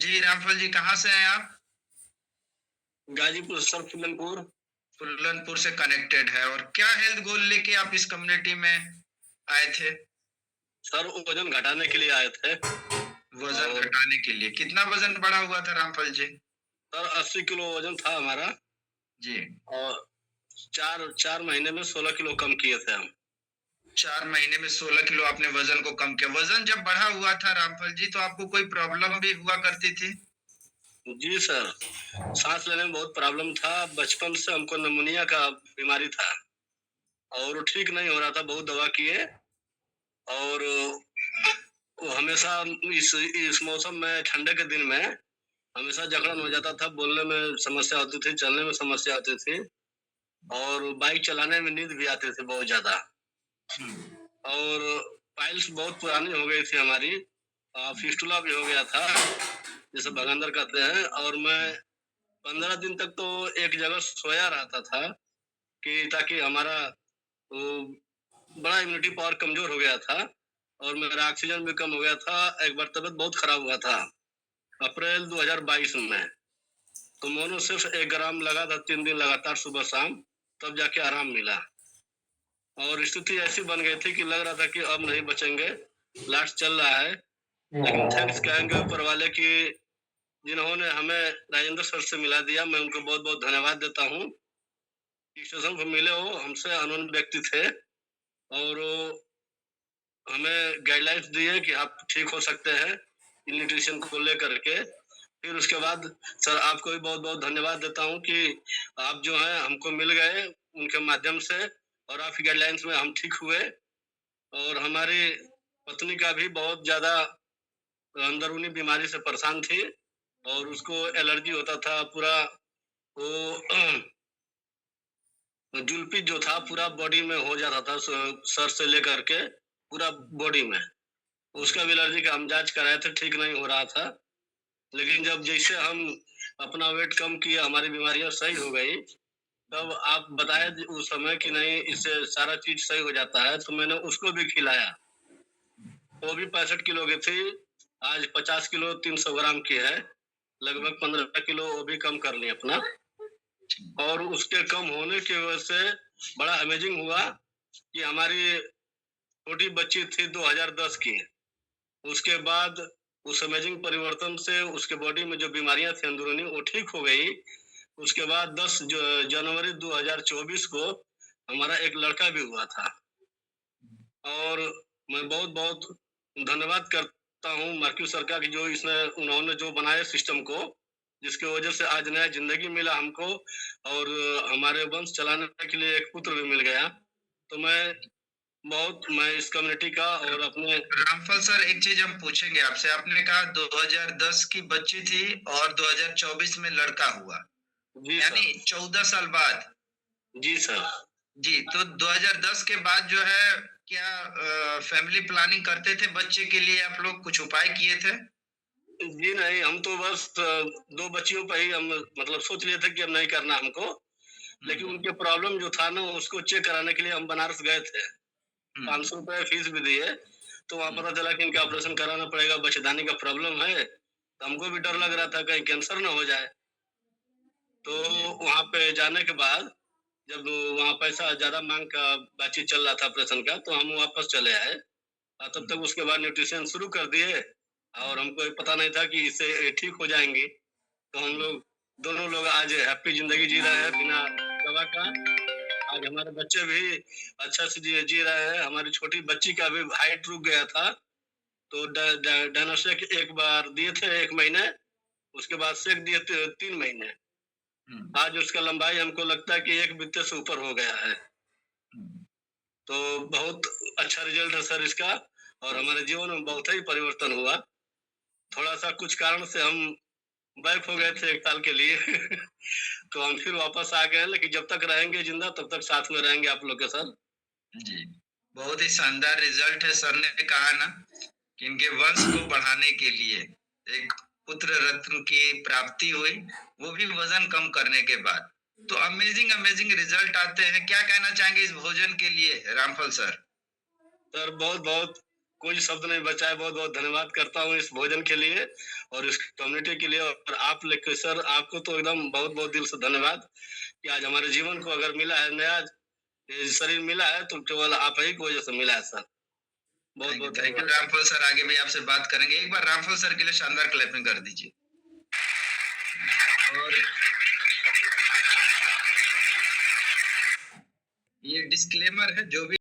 जी, रामफल जी कहाँ से हैं आप? गाजीपुर सर फूलनपुर। फुलनपुर से कनेक्टेड है और क्या हेल्थ गोल लेके आप इस कम्युनिटी में आए थे? सर वजन घटाने के लिए आए थे। वजन और घटाने के लिए। कितना वजन बढ़ा हुआ था रामफल जी? सर 80 किलो वजन था हमारा। जी। और चार चार महीने में 16 किलो कम किए थे हम। 4 महीने में 16 किलो आपने वजन को कम किया। वजन जब बढ़ा हुआ था रामफल जी तो आपको कोई प्रॉब्लम भी हुआ करती थी? जी सर, सांस लेने में बहुत प्रॉब्लम था। बचपन से हमको निमोनिया का बीमारी था और वो ठीक नहीं हो रहा था, बहुत दवा किए। और वो हमेशा इस मौसम में, ठंडे के दिन में हमेशा जकड़न हो जाता था। बोलने में समस्या होती थी, चलने में समस्या होती थी और बाइक चलाने में नींद भी आती थी बहुत ज्यादा। और पाइल्स बहुत पुरानी हो गई थी हमारी। फिस्टुला भी हो गया था, जैसे भगंदर कहते हैं। और मैं 15 दिन तक तो एक जगह सोया रहता था कि ताकि हमारा वो बड़ा इम्यूनिटी पावर कमजोर हो गया था और मेरा ऑक्सीजन भी कम हो गया था। एक बार तबीयत बहुत खराब हुआ था अप्रैल 2022 में। तो मोनो सिर्फ 1 ग्राम लगा था, 3 दिन लगातार सुबह शाम, तब जाके आराम मिला। और स्थिति ऐसी बन गई थी कि लग रहा था कि अब नहीं बचेंगे, लास्ट चल रहा है। लेकिन थैंक्स कहेंगे ऊपर वाले की, जिन्होंने हमें राजेंद्र सर से मिला दिया। मैं उनको बहुत बहुत धन्यवाद देता हूँ। स्टेशन पर मिले, वो हमसे अननोन व्यक्ति थे और वो हमें गाइडलाइंस दिए कि आप ठीक हो सकते हैं न्यूट्रिशन को लेकर के। फिर उसके बाद सर आपको भी बहुत बहुत धन्यवाद देता हूँ कि आप जो है हमको मिल गए उनके माध्यम से, और आपकी गाइडलाइंस में हम ठीक हुए। और हमारी पत्नी का भी बहुत ज्यादा अंदरूनी बीमारी से परेशान थी और उसको एलर्जी होता था पूरा। वो जुल्पी जो था पूरा बॉडी में हो जाता था, सर से लेकर के पूरा बॉडी में। उसका भी एलर्जी का हम जांच कराए थे, ठीक नहीं हो रहा था। लेकिन जब जैसे हम अपना वेट कम किया, हमारी बीमारियां सही हो गई, तब आप बताए उस समय कि नहीं इससे सारा चीज सही हो जाता है, तो मैंने उसको भी खिलाया। वो भी 65 किलो की थी, आज 50 किलो 300 ग्राम की है। लगभग 15 किलो वो भी कम कर ली अपना। और उसके कम होने की वजह से बड़ा अमेजिंग हुआ कि हमारी छोटी बच्ची थी 2010 की। उसके बाद उस अमेजिंग परिवर्तन से उसके बॉडी में जो बीमारियां थी अंदरूनी, वो ठीक हो गई। उसके बाद 10 जनवरी 2024 को हमारा एक लड़का भी हुआ था। और मैं बहुत बहुत धन्यवाद करता हूँ मार्क्यू सर का कि जो इसने उन्होंने जो बनाया सिस्टम को, जिसकी वजह से आज नया जिंदगी मिला हमको और हमारे वंश चलाने के लिए एक पुत्र भी मिल गया। तो मैं इस कम्युनिटी का और अपने। रामफल सर एक चीज हम पूछेंगे आपसे। आपने कहा 2010 की बच्ची थी और 2024 में लड़का हुआ, जी यानी सर। 14 साल बाद। जी सर। जी, तो 2010 के बाद जो है क्या फैमिली प्लानिंग करते थे बच्चे के लिए? आप लोग कुछ उपाय किए थे? जी नहीं, हम तो बस 2 बच्चियों पे ही हम मतलब सोच लिए थे कि अब नहीं करना हमको। लेकिन उनके प्रॉब्लम जो था ना, उसको चेक कराने के लिए हम बनारस गए थे। हम्म। 500 रुपए फीस भी दिए। तो वहाँ पता चला कि इनका ऑपरेशन कराना पड़ेगा, बच्चेदानी का प्रॉब्लम है। तो हमको भी डर लग रहा था कहीं कैंसर ना हो जाए। तो जी। वहाँ पे जाने के बाद जब वहाँ पैसा ज्यादा मांग का बातचीत चल रहा था ऑपरेशन का, तो हम वापस चले आए। और तब तक उसके बाद न्यूट्रिशन शुरू कर दिए और हमको ये पता नहीं था कि इससे ये ठीक हो जाएंगी। तो हम लोग दोनों लोग आज हैप्पी जिंदगी जी रहे हैं बिना दवा का। आज हमारे बच्चे भी अच्छा से जी रहे हैं। हमारी छोटी बच्ची का भी हाइट रुक गया था, तो डायनोस्टिक एक बार दिए थे 1 महीने, उसके बाद सेक दिए 3 महीने। हम्म। आज उसका लंबाई हमको लगता है कि 1 बित्ते से ऊपर हो गया है। हम्म। तो बहुत अच्छा रिजल्ट है सर इसका और हमारे जीवन में बहुत ही परिवर्तन हुआ। थोड़ा सा कुछ कारण से हम बैक हो गए थे 1 साल के लिए तो हम फिर वापस आ गए, लेकिन जब तक रहेंगे जिंदा तब तक साथ में रहेंगे आप लोग के साथ। जी, बहुत ही शानदार रिजल्ट है। सर ने कहा ना कि इनके वंश को बढ़ाने के लिए एक पुत्र रत्न की प्राप्ति हुई, वो भी वजन कम करने के बाद। तो अमेजिंग अमेजिंग रिजल्ट आते हैं। क्या कहना चाहेंगे इस भोजन के लिए रामफल सर? सर बहुत बहुत कोई शब्द नहीं बचा है। बहुत बहुत धन्यवाद करता हूँ इस भोजन के लिए और इस कम्युनिटी के लिए। और आप लेके सर, आपको तो एकदम बहुत बहुत दिल से धन्यवाद कि आज हमारे जीवन को अगर मिला है नया शरीर मिला है तो केवल आप ही की वजह से मिला है सर। बहुत बहुत थैंक यू धन्यवाद। रामफल सर। आगे भी आपसे बात करेंगे। एक बार रामफल सर के लिए शानदार क्लैपिंग कर दीजिए। और ये डिस्क्लेमर है, जो भी